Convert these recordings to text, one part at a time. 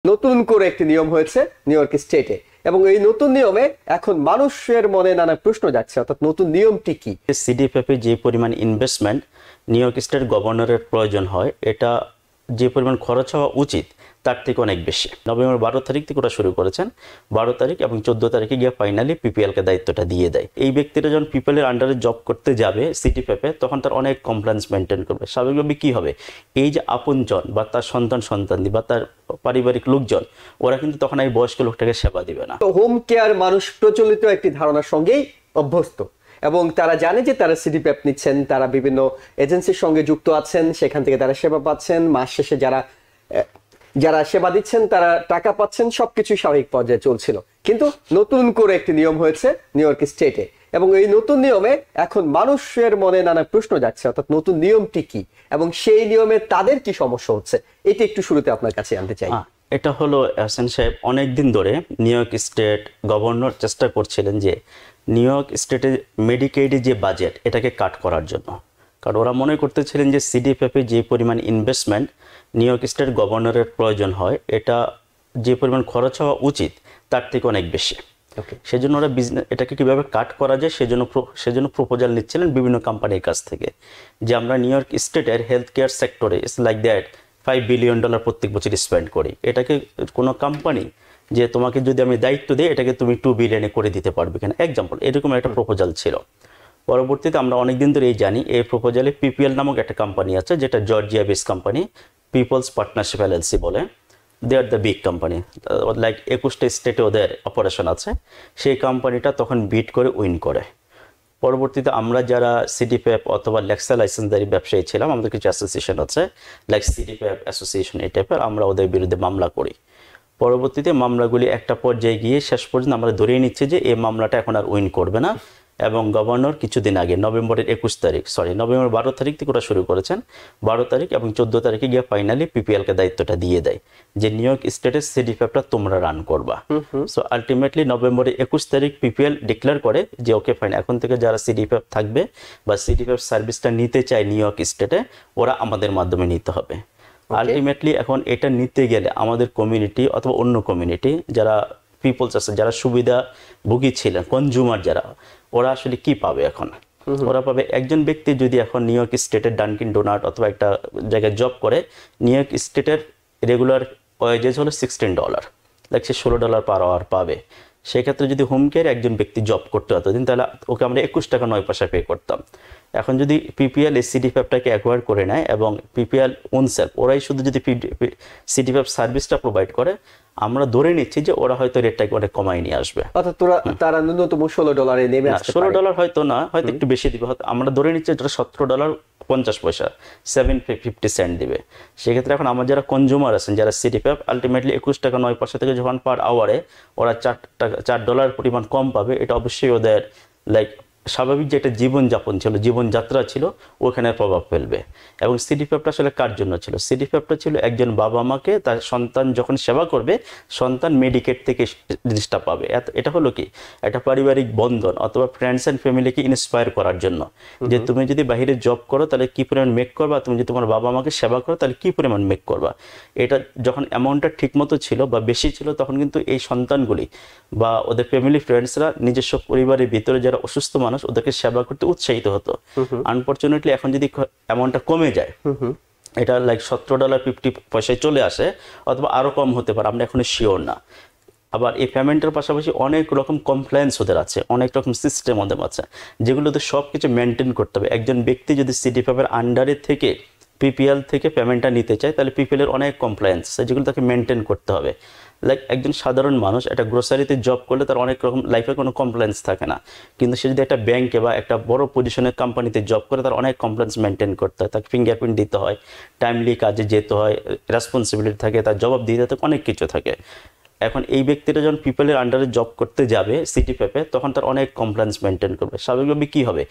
নতুন করে একটি নিয়ম হয়েছে নিউ ইয়র্ক স্টেটে এবং এই নতুন নিয়মে এখন মানুষের মনে নানা প্রশ্ন যাচ্ছে, অর্থাৎ নতুন নিয়মটি কি? সিডিপিএফে যে পরিমাণ ইনভেস্টমেন্ট নিউ ইয়র্ক স্টেট গভর্নরের প্রয়োজন হয়, এটা যে পরিমাণ খরচ হওয়া উচিত তার থেকে অনেক বেশি। নভেম্বর 12 তারিখ থেকে ওরা শুরু করেছেন। 12 তারিখ এবং 14 তারিখে গিয়ে ফাইনালি পিপিএলকে দায়িত্বটা দিয়ে দেয়। এই ব্যক্তিরা যখন পিপিএলের আন্ডারে জব করতে যাবে সিডিপিএফে, তখন তার অনেক কমপ্লায়েন্স মেনটেন করবে। স্বাভাবিকভাবে কী হবে, এই যে আপনজন বা তার সন্তানদি বা তার পারিবারিক লোকজন, ওরা কিন্তু তখন এই বয়স্ক লোকটাকে সেবা দিবে না। হোম কেয়ার মানুষ প্রচলিত একটি ধারণার সঙ্গেই অভ্যস্ত এবং তারা জানে যে তারা সিডিপিএফ নিচ্ছেন, তারা বিভিন্ন এজেন্সির সঙ্গে যুক্ত আছেন, সেখান থেকে তারা সেবা পাচ্ছেন, মাস শেষে যারা সেবা দিচ্ছেন তারা টাকা পাচ্ছেন, সবকিছু স্বাভাবিক পর্যায়ে চলছিল। কিন্তু নতুন করে একটি নিয়ম হয়েছে নিউ ইয়র্ক স্টেটে এবং এই নতুন নিয়মে এখন মানুষের মনে নানা প্রশ্ন যাচ্ছে, অর্থাৎ নতুন নিয়মটি কি এবং সেই নিয়মে তাদের কি সমস্যা হচ্ছে, এটি একটু শুরুতে আপনার কাছে জানতে চাই। এটা হলো হাসান সাহেব, অনেকদিন ধরে নিউ ইয়র্ক স্টেট গভর্নর চেষ্টা করছিলেন যে নিউ ইয়র্ক স্টেটের মেডিকেডের যে বাজেট এটাকে কাট করার জন্য। কারণ ওরা মনে করতেছিলেন যে সিডিপিএফে যে পরিমাণ ইনভেস্টমেন্ট নিউ ইয়র্ক স্টেট গভর্নরের প্রয়োজন হয়, এটা যে পরিমাণ খরচ হওয়া উচিত তার থেকে অনেক বেশি। সেজন্য ওরা এটাকে কীভাবে কাট করা যায় সেজন্য প্রপোজাল নিচ্ছিলেন বিভিন্ন কোম্পানির কাছ থেকে, যে আমরা নিউ ইয়র্ক স্টেটের হেলথ কেয়ার সেক্টরে ইটস লাইক দ্যাট $5 বিলিয়ন প্রত্যেক বছর স্পেন্ড করি। এটাকে কোনো কোম্পানি যে তোমাকে যদি আমি দায়িত্ব দিই এটাকে তুমি 2 বিলিয়নে করে দিতে পারবে কিনা, এক্সাম্পল এরকম একটা প্রপোজাল ছিল। পরবর্তীতে আমরা অনেকদিন ধরে জানি এই প্রপোজালে পিপিএল নামক একটা কোম্পানি আছে, যেটা Georgia base company, peoples partnership LLC বলে। They are the big company, like 21টা স্টেটে ওদের অপারেশন আছে। সেই কোম্পানিটা তখন বিট করে উইন করে। পরবর্তীতে আমরা যারা সিডিপিএফ অথবা লেক্সা লাইসেন্সদারি ব্যবসায়ী ছিলাম, আমাদের কিছু অ্যাসোসিয়েশন আছে লাইক সিডিপিএফ অ্যাসোসিয়েশন, এই টাইপের, আমরা ওদের বিরুদ্ধে মামলা করি। পরবর্তীতে মামলাগুলি একটা পর্যায়ে গিয়ে শেষ পর্যন্ত আমরা ধরিয়ে নিচ্ছি যে এই মামলাটা এখন আর উইন করবে না এবং গভর্নর কিছুদিন আগে নভেম্বর 12 তারিখ থেকে ওরা শুরু করেছেন। 12 তারিখ এবং 14 তারিখে গিয়ে ফাইনালি পিপিএলকে দায়িত্বটা দিয়ে দেয় যে নিউ ইয়র্ক স্টেটের সিডিপিএফটা তোমরা রান করবা। সো আলটিমেটলি নভেম্বর 21 তারিখ পিপিএল ডিক্লেয়ার করে যে ওকে ফাইন, এখন থেকে যারা সিডিপিএফ থাকবে বা সিডিপিএফ সার্ভিসটা নিতে চায় নিউ ইয়র্ক স্টেটে, ওরা আমাদের মাধ্যমে নিতে হবে। আলটিমেটলি এখন এটা নিতে গেলে আমাদের কমিউনিটি অথবা অন্য কমিউনিটি যারা পিপলস আছে, যারা সুবিধাভোগী ছিলেন, কনজিউমার যারা, ওরা আসলে কি পাবে এখন? ওরা পাবে একজন ব্যক্তি যদি এখন নিউ ইয়র্ক স্টেটের ডানকিন ডোনাট অথবা একটা জায়গায় জব করে, নিউ ইয়র্ক স্টেটের রেগুলার ওয়েজেস হলো $16, লাইক সে $16 পার আওয়ার পাবে। সেক্ষেত্রে যদি হোম কেয়ার একজন ব্যক্তি জব করতে এতদিন, তাহলে ওকে আমরা 21 টাকা 9 পয়সা পে করতাম। এখন যদি পিপিএল এই সিডিপিএফটাকে অ্যাকোয়ার করে নেয় এবং পিপিএল ওনসেলফ ওরাই শুধু যদি সিডিপিএফ সার্ভিসটা প্রোভাইড করে, আমরা ধরে নিচ্ছি যে ওরা হয়তো রেটটাকে অনেক কমাই নিয়ে আসবে। অর্থাৎ তারা ন্যূনতম $16 নেমে আসতে পারে। $16 হয়তো না, হয়তো একটু বেশি দিবে। হয়তো আমরা ধরে নিচ্ছি যেটা $17.50, 7.50 দিবে। সেক্ষেত্রে এখন আমার যারা কনজিউমার আছেন, যারা সিডিপিএফ, আলটিমেটলি 21 টাকা 9 পয়সা থেকে যখন পার আওয়ারে ওরা $4 পরিমাণ কম পাবে, এটা অবশ্যই ওদের লাইক স্বাভাবিক যে একটা জীবনযাপন ছিল, জীবনযাত্রা ছিল, ওখানে প্রভাব ফেলবে। এবং সিডিপিএফটা আসলে কার জন্য ছিল? সিডিপিএফটা ছিল একজন বাবা মাকে তার সন্তান যখন সেবা করবে, সন্তান মেডিকেট থেকে জিনিসটা পাবে। এটা হলো কি একটা পারিবারিক বন্ধন অথবা ফ্রেন্ডস অ্যান্ড ফ্যামিলিকে ইন্সপায়ার করার জন্য, যে তুমি যদি বাইরে জব করো তাহলে কি পরিমাণ মেক করবা, তুমি যদি তোমার বাবা মাকে সেবা করো তাহলে কি পরিমাণ মেক করবা। এটা যখন অ্যামাউন্টটা ঠিক মতো ছিল বা বেশি ছিল, তখন কিন্তু এই সন্তানগুলি বা ওদের ফ্যামিলি ফ্রেন্ডসরা নিজস্ব পরিবারের ভিতরে যারা অসুস্থ মানুষ, ওদেরকে সেবা করতে উৎসাহিত হতো। আনফরচুনেটলি এখন যদি অ্যামাউন্টটা কমে যায়, এটা লাইক $17.50 চলে আসে অথবা আরো কম হতে পারে, আমরা এখনো শিওর না। আবার এই পেমেন্টের পাশাপাশি অনেক রকম কমপ্লায়েন্স ওদের আছে, অনেক রকম সিস্টেম ওদের আছে, যেগুলোতে সব কিছু মেনটেন করতে হবে। একজন ব্যক্তি যদি সিডিপিএফের আন্ডারে থেকে পিপিএল থেকে পেমেন্টটা নিতে চায়, তাহলে পিপিএলের অনেক কমপ্লায়েন্স আছে যেগুলো তাকে মেনটেন করতে হবে। লাইক একজন সাধারণ মানুষ একটা গ্রোসারিতে জব করলে তার অনেক রকম লাইফে কোনো কমপ্লায়েন্স থাকে না, কিন্তু সে যদি একটা ব্যাংকে বা একটা বড় পজিশনের কোম্পানিতে জব করে, তার অনেক কমপ্লায়েন্স মেনটেন করতে হয়, তাকে ফিঙ্গারপ্রিন্ট দিতে হয়, টাইমলি কাজে যেতে হয়, রেসপন্সিবিলিটি থাকে, তার জবাব দিতে থাকে, অনেক কিছু থাকে। এখন এই ব্যক্তিটা যখন পিপলের আন্ডারে জব করতে যাবে সিডিপিএফে, তখন তার অনেক কমপ্লায়েন্স মেনটেন করবে। স্বাভাবিকভাবে কী হবে,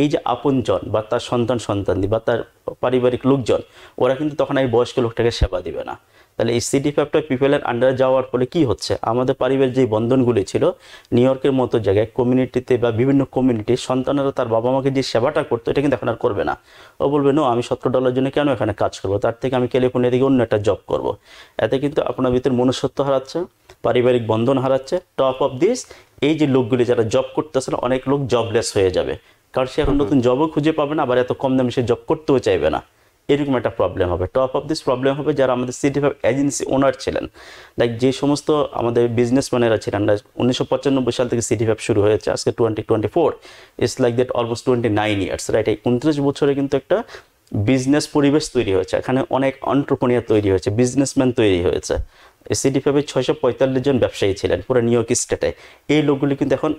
এই যে আপনজন বা তার সন্তানদি বা তার পারিবারিক লোকজন, ওরা কিন্তু তখন এই বয়স্ক লোকটাকে সেবা দিবে না। তাহলে এই সিডি5টা পিপলের আন্ডারে যাওয়ার ফলে কি হচ্ছে, আমাদের পারিবারিক যে বন্ধনগুলি ছিল নিউ ইয়র্কের মতো জায়গায় কমিউনিটিতে বা বিভিন্ন কমিউনিটির সন্তানেরা তার বাবা মাকে যে সেবাটা করতো এটা কিন্তু এখন আর করবে না। ও বলবে নো, আমি $17 জন্য কেন এখানে কাজ করবো, তার থেকে আমি ক্যালিফোর্নিয়া থেকে অন্য একটা জব করব। এতে কিন্তু আপনার ভিতরে মনুষ্যত্ব হারাচ্ছে, পারিবারিক বন্ধন হারাচ্ছে। টপ অফ দিস, এই যে লোকগুলি যারা জব করতেছে না, অনেক লোক জবলেস হয়ে যাবে, কারণ সে এখন নতুন জবও খুঁজে পাবে না, আবার এত কম দামে সে জব করতেও চাইবে না। এরকম একটা প্রবলেম হবে। টপ অফ দিস প্রবলেম হবে যারা আমাদের সিডি5 এজেন্সি ওনার ছিলেন, লাইক যে সমস্ত আমাদের বিজনেসম্যানেরা ছিলেন। 1995 সাল থেকে সিডি5 শুরু হয়েছে, আজকে 2024, it's like that almost 29 years, right? এই 29 বছরে কিন্তু একটা বিজনেস পরিবেশ তৈরি হয়েছে, এখানে অনেক এন্টারপ্রেনিউর তৈরি হয়েছে, বিজনেসম্যান তৈরি হয়েছে। সিডি5 645 জন ব্যবসায়ী ছিলেন পুরো নিউ ইয়র্ক স্টেটে। এই লোকগুলি কিন্তু এখন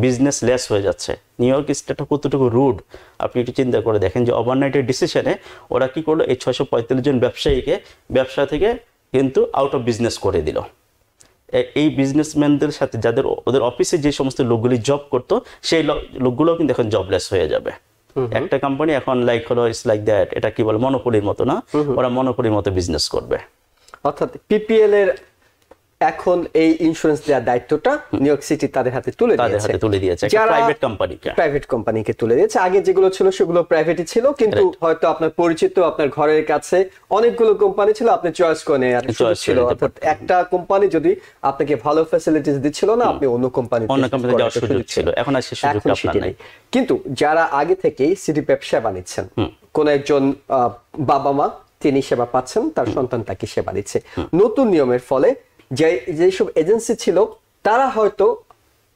বিজনেস লেস হয়ে যাচ্ছে। নিউ ইয়র্ক স্টেটটা কতটুকু রুড আপনি একটু চিন্তা করে দেখেন, যে ওভারনাইটের ডিসিশনে ওরা কি করলো, এই 645 জন ব্যবসায়ীকে ব্যবসা থেকে কিন্তু আউট অফ বিজনেস করে দিল। এই বিজনেসম্যানদের সাথে যাদের ওদের অফিসে যে সমস্ত লোকগুলি জব করতো, সেই লোকগুলো কিন্তু এখন জবলেস হয়ে যাবে। একটা কোম্পানি এখন লাইক হলো ইটস লাইক দ্যাট, এটা কি বলে মনোপলির মতো না, ওরা মনোপলির মতো বিজনেস করবে। অর্থাৎ পিপিএল এর এখন এই ইন্স্যুরেন্স দেওয়ার দায়িত্বটা নিউ ইয়র্ক সিটি তাদের হাতে তুলে দিয়েছে, একটা প্রাইভেট কোম্পানিকে তুলে দিয়েছে। আগে যেগুলো ছিল সেগুলো প্রাইভেটই ছিল, কিন্তু হয়তো আপনার পরিচিত আপনার ঘরের কাছে অনেকগুলো কোম্পানি ছিল, আপনি চয়েস করে নেওয়ার সুযোগ ছিল। অর্থাৎ একটা কোম্পানি যদি আপনাকে ভালো ফ্যাসিলিটিস দিচ্ছিল না, আপনি অন্য কোম্পানি যাওয়ার সুযোগ ছিল, এখন আর সেই সুযোগটা আপনার নাই। কিন্তু যারা আগে থেকেই সিডি5 সেবা নিচ্ছেন, কোন একজন বাবা মা তিনি সেবা পাচ্ছেন, তার সন্তান তাকে সেবা দিচ্ছে, নতুন নিয়মের ফলে যেসব এজেন্সি ছিল তারা হয়তো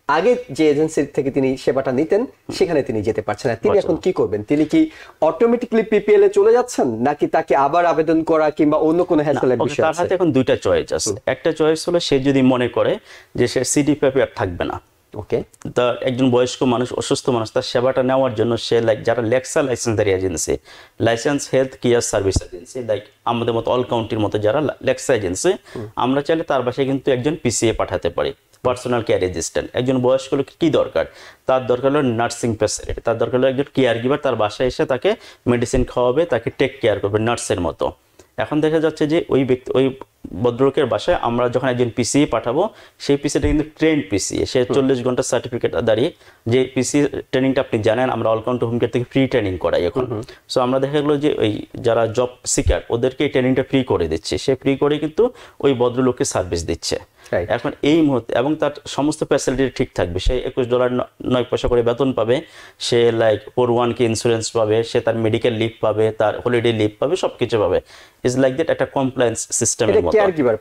আগে যে এজেন্সির থেকে তিনি সেবাটা নিতেন সেখানে তিনি যেতে পারছেন না। তিনি এখন কি করবেন? তিনি কি অটোমেটিক্যালি পিপিএল এ চলে যাচ্ছেন, নাকি তাকে আবার আবেদন করা কিংবা অন্য কোনো হ্যাসেলের বিষয় আছে? তার হাতে এখন দুইটা চয়েস আছে। একটা চয়েস হলো সে যদি মনে করে যে সে সিডি5 আর থাকবে না, ওকে, তা একজন বয়স্ক মানুষ, অসুস্থ মানুষ, তার সেবাটা নেওয়ার জন্য সে লাইক যারা লেক্সা লাইসেন্সধারী agency, license health care service agency, like আমাদের মতো অল কাউন্টির মতো যারা লেক্সা এজেন্সি, আমরা চাইলে তার বাসায় কিন্তু একজন পিসিএ পাঠাতে পারি, পার্সোনাল কেয়ার অ্যাসিস্ট্যান্ট। একজন বয়স্ক লোক কি দরকার? তার দরকার হলো নার্সিং ফ্যাসিলিটি, তার দরকার হলো একজন কেয়ার গিভার, তার বাসায় এসে তাকে মেডিসিন খাওয়াবে, তাকে টেক কেয়ার করবে নার্সের মতো। এখন দেখা যাচ্ছে যে ওই ভদ্রলোকের বাসায় আমরা যখন একজন পিসিএ পাঠাবো, সেই পিসিটা কিন্তু ট্রেন্ড পিসিএ, সে 40 ঘন্টা সার্টিফিকেট দাঁড়িয়ে, যে পিসি ট্রেনিংটা আপনি জানেন আমরা অল কাউন্টি হোম কেয়ার থেকে ফ্রি ট্রেনিং করাই এখন। সো আমরা দেখা গেলো যে ওই যারা জব সিকার ওদেরকে এই ট্রেনিংটা ফ্রি করে দিচ্ছে, সে ফ্রি করে কিন্তু ওই ভদ্রলোককে সার্ভিস দিচ্ছে এখন এই মুহূর্তে, এবং তার সমস্ত ফ্যাসিলিটি ঠিক থাকবে। সে $21.09 করে বেতন পাবে, সে লাইক 401k ইন্স্যুরেন্স পাবে, সে তার মেডিকেল লিভ পাবে, তার হলিডে লিভ পাবে, সবকিছু পাবে। ইজ লাইক দ্যাট একটা কমপ্লায়েন্স সিস্টেমের মতো কেয়ার গিভার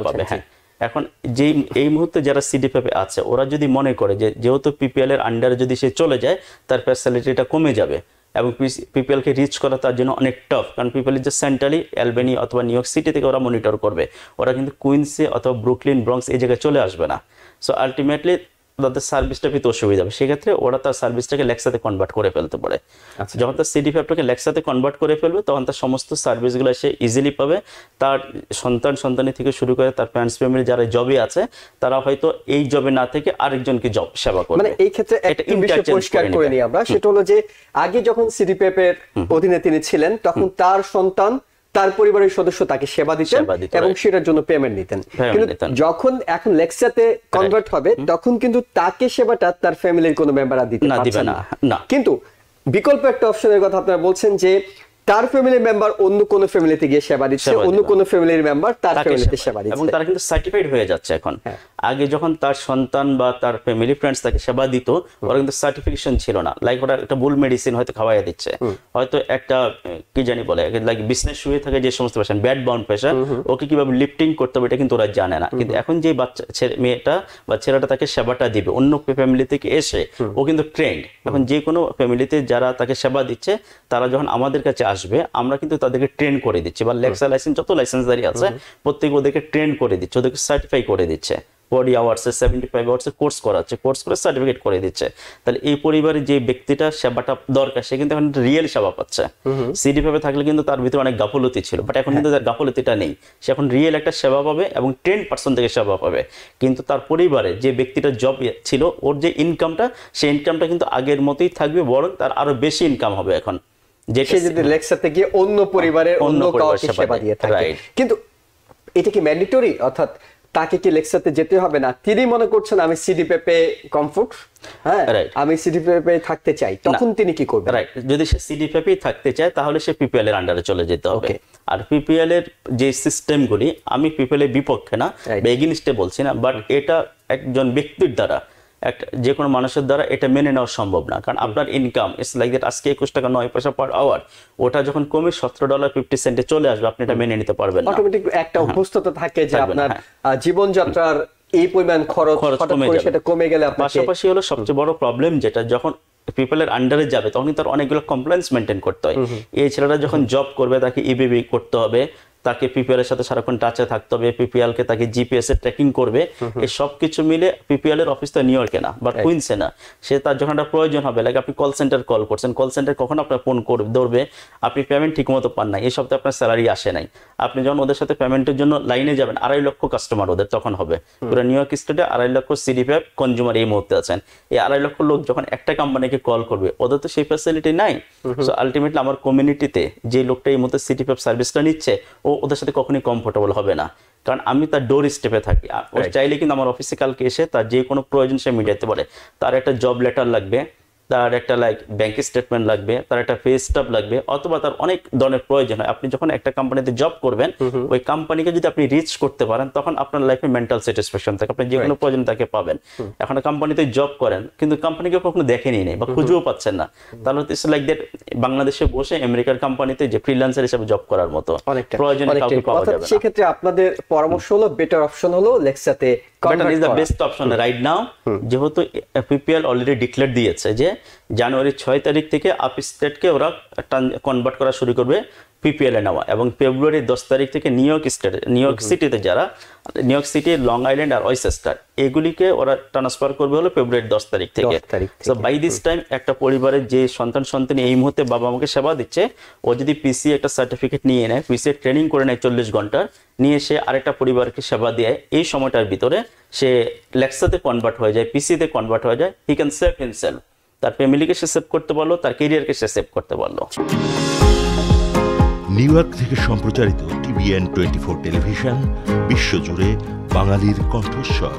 পাবে। হ্যাঁ, এখন যে এই মুহূর্তে যারা সিডি5 আছে ওরা যদি মনে করে যে যেহেতু পিপিএল এর আন্ডারে যদি সে চলে যায় তার ফ্যাসিলিটিটা কমে যাবে, এবং পিপিএলকে রিচ করা তার জন্য অনেক টাফ, কারণ পিপিএল যে সেন্ট্রালি অ্যালবেনি অথবা নিউ ইয়র্ক সিটি থেকে ওরা মনিটর করবে, ওরা কিন্তু কুইন্সে অথবা ব্রুকলিন ব্রঙ্কস এই জায়গায় চলে আসবে না। সো আলটিমেটলি তাদের সার্ভিসটা পেতে অসুবিধা হবে, সেক্ষেত্রে ওরা তার সার্ভিসটাকে লেক্সাতে কনভার্ট করে ফেলতে পারে। যখন তার সিডি5টাকে লেক্সাতে কনভার্ট করে ফেলবে তখন তার সমস্ত সার্ভিসগুলো সে ইজিলি পাবে। তার সন্তানি থেকে শুরু করে তার ফ্রেন্ডস ফ্যামিলি যারা জবে আছে তারা হয়তো এই জবে না থেকে আরেকজনকে জব সেবা করবে। মানে এই ক্ষেত্রে একটা বিষয় পরিষ্কার করে নিই আমরা, সেটা হলো যে আগে যখন সিডি5 এর অধীনে তিনি ছিলেন তখন তার সন্তান তার পরিবারের সদস্য তাকে সেবা দিতেন এবং সেটার জন্য পেমেন্ট নিতেন, কিন্তু যখন এখন লেক্সাতে কনভার্ট হবে তখন কিন্তু তাকে সেবাটা তার ফ্যামিলির কোনো মেম্বার দিতে পারবে না। কিন্তু বিকল্প একটা অপশনের কথা আপনারা বলছেন যে তার ফ্যামিলি মেম্বার অন্য কোন ফ্যামিলিতে গিয়ে সেবা দিচ্ছে, অন্য কোন ফ্যামিলির মেম্বার তার ফ্যামিলিতে সেবা দিচ্ছে, এবং তারা কিন্তু সার্টিফাইড হয়ে যাচ্ছে এখন। আগে যখন তার সন্তান বা তার ফ্যামিলি ফ্রেন্ডস তাকে সেবা দিত ওরা কিন্তু সার্টিফিকেশন ছিল না, লাইক ওরা একটা ভুল মেডিসিন হয়তো খাওয়াইয়া দিচ্ছে, হয়তো একটা কি জানি বলে লাইক বিজনেস শুয়ে থাকে যে সমস্ত পেশেন্ট ব্যাড বাউন্ড পেশেন্ট, ওকে কিভাবে লিফটিং করতে হবে এটা কিন্তু ওরা জানে না। কিন্তু এখন যে বাচ্চা মেয়েটা বা ছেলেটা তাকে সেবাটা দিবে অন্য ফ্যামিলি থেকে এসে, ও কিন্তু ট্রেন্ড। এখন যে কোনো ফ্যামিলিতে যারা তাকে সেবা দিচ্ছে তারা যখন আমাদের কাছে আসবে আমরা কিন্তু তাদেরকে ট্রেন করে দিচ্ছি, বা লেক্সা লাইসেন্স যত লাইসেন্সদারি আছে প্রত্যেকে ওদেরকে ট্রেন করে দিচ্ছে, ওদেরকে সার্টিফাই করে দিচ্ছে, 40 আওয়ার্সে 75 আওয়ার্সে কোর্স করাচ্ছে, কোর্স করে সার্টিফিকেট করে দিচ্ছে। তাহলে এই পরিবারে যে ব্যক্তিটা সেবাটা দরকার সে কিন্তু এখন রিয়েল সেবা পাচ্ছে। সিডি5 থাকলে কিন্তু তার ভিতরে অনেক গাফলতি ছিল, বাট এখন কিন্তু তার গাফলতিটা নেই, সে এখন রিয়েল একটা সেবা পাবে এবং 10% থেকে সেবা পাবে। কিন্তু তার পরিবারে যে ব্যক্তিটা জব ছিল ওর যে ইনকামটা সেই ইনকামটা কিন্তু আগের মতোই থাকবে, বরং তার আরো বেশি ইনকাম হবে এখন, যেটা যদি লেক্সাতে গিয়ে অন্য পরিবারের অন্য কাউকে সেবা দিয়ে থাকে। কিন্তু এটা কি ম্যান্ডেটরি, অর্থাৎ তাকে কি লেকচারতে যেতে হবে না? তিনি মনে করছেন আমি সিডিপিএপে কমফোর্ট, হ্যাঁ আমি সিডিপিএপে থাকতে চাই, তখন তিনি কি করবেন? রাইট, যদি সে সিডিপিএপে থাকতে চায় তাহলে সে পিপিএল এর আন্ডারে চলে যেতে হবে। আর পিপিএল এর যে সিস্টেমগুলি, আমি পিপিএল এর বিপক্ষে না বা এগেইনস্টে বলছি না, বাট এটা একজন ব্যক্তির দ্বারা, একটা যে কোনো মানুষের দ্বারা এটা মেনে নেওয়া সম্ভব না। কারণ আপনার ইনকাম ইটস লাইক দ্যাট, আজকে 21 টাকা 9 পয়সা পার আওয়ার, ওটা যখন কমে $17.50 চলে আসবে, আপনি এটা মেনে নিতে পারবেন না। অটোমেটিক একটা অভ্যস্ততা থাকে যে আপনার জীবনযাত্রার এই পরিমাণ খরচ সেটা কমে গেলে আপনাকে। পাশাপাশি হলো সবচেয়ে বড় প্রবলেম যেটা, যখন পিপল এর আন্ডারে যাবে তখন তার অনেকগুলো কমপ্লায়েন্স মেনটেন করতে হয়। এই ছেলেটা যখন জব করবে তাকে ইবিবি করতে হবে, তাকে পিপিএল এর সাথে সারাক্ষণ টাচে থাকতে হবে, পিপিএল কে তাকে জিপিএস এর ট্র্যাকিং করবে। এই সব কিছু মিলে পিপিএল এর অফিস তো নিউ ইয়র্কে না বা কুইন্সে না, সে তার যখন একটা প্রয়োজন হবে, লাইক আপনি কল সেন্টার কল করছেন, কল সেন্টার কখন আপনার ফোন করবে ধরবে, আপনি পেমেন্ট ঠিকমতো পান না, এই সপ্তাহে আপনার স্যালারি আসে নাই, আপনি যখন ওদের সাথে পেমেন্টের জন্য লাইনে যাবেন, 2.5 লক্ষ কাস্টমার ওদের তখন হবে। পুরো নিউ ইয়র্ক স্টেটে 2.5 লক্ষ সিডিপিএফ কনজিউমার এই মুহূর্তে আছেন। এই 2.5 লক্ষ লোক যখন একটা কোম্পানিকে কল করবে, ওদের তো সেই ফ্যাসিলিটি নাই। সো আলটিমেটলি আমার কমিউনিটিতে যে লোকটা এই মুহূর্তে সিডিপিএফ সার্ভিসটা নিচ্ছে, ও ওদের সাথে কখনোই কমফোর্টেবল হবে না, কারণ আমি তার ডোর স্টেপে থাকি। ও চাইলে কিন্তু আমার অফিসে কালকে এসে তার যে কোনো প্রয়োজন সে মিটাতে পারে। তার একটা জব লেটার লাগবে, তার একটা লাইক ব্যাংক স্টেটমেন্ট লাগবে, তার একটা পে স্টপ লাগবে, অথবা তার অনেক ধরনের প্রয়োজন হয়। আপনি যখন একটা কোম্পানিতে জব করবেন, ওই কোম্পানিকে যদি আপনি রিচ করতে পারেন, তখন আপনার লাইফে মেন্টাল স্যাটিসফ্যাকশন থাকে, আপনি যে কোনো প্রয়োজন তাকে পাবেন। এখন কোম্পানিতে জব করেন কিন্তু কোম্পানিকে কখনো দেখেনি নেই বা খুঁজেও পাচ্ছেন না, তাহলে ইটস লাইক দ্যাট বাংলাদেশে বসে আমেরিকার কোম্পানিতে যে ফ্রিল্যান্সার হিসেবে জব করার মতো প্রয়োজনে কাউকে পাওয়া যাবে না। সেক্ষেত্রে আপনাদের পরামর্শ হলো বেটার অপশন হলো লেক্সাতে better is the best option right now. যেহেতু পিপিএল অলরেডি ডিক্লেয়ার দিয়েছে যে জানুয়ারি 6 তারিখ থেকে আপ স্টেটকে ওরা কনভার্ট করা শুরু করবে পিপিএল এ নেওয়া, এবং ফেব্রুয়ারি 10 তারিখ থেকে নিউ ইয়র্ক সিটিতে যারা New York City, Long Island আর ওয়েস্টার, এগুলিকে ওরা ট্রান্সফার করবে হলো ফেব্রুয়ারি 10 তারিখ থেকে। সো বাই দিস টাইম একটা পরিবারের যে সন্তান এই মুহূর্তে বাবা মাকে সেবা দিচ্ছে, ও যদি পিসি একটা সার্টিফিকেট নিয়ে নেয়, পিসি ট্রেনিং করে নেয় 40 ঘন্টার, নিয়ে সে আরেকটা পরিবারকে সেবা দেয়, এই সময়টার ভিতরে সে লেক্সাতে কনভার্ট হয়ে যায়, পিসিতে কনভার্ট হয়ে যায়, হি ক্যান সেভ হিমসেলফ। তার ফ্যামিলিকে সে সেভ করতে পারলো, তার ক্যারিয়ারকে সে সেভ করতে পারলো। নিউ ইয়র্ক থেকে সম্প্রচারিত TVN 24 টেলিভিশন, বিশ্বজুড়ে বাঙালির কণ্ঠস্বর।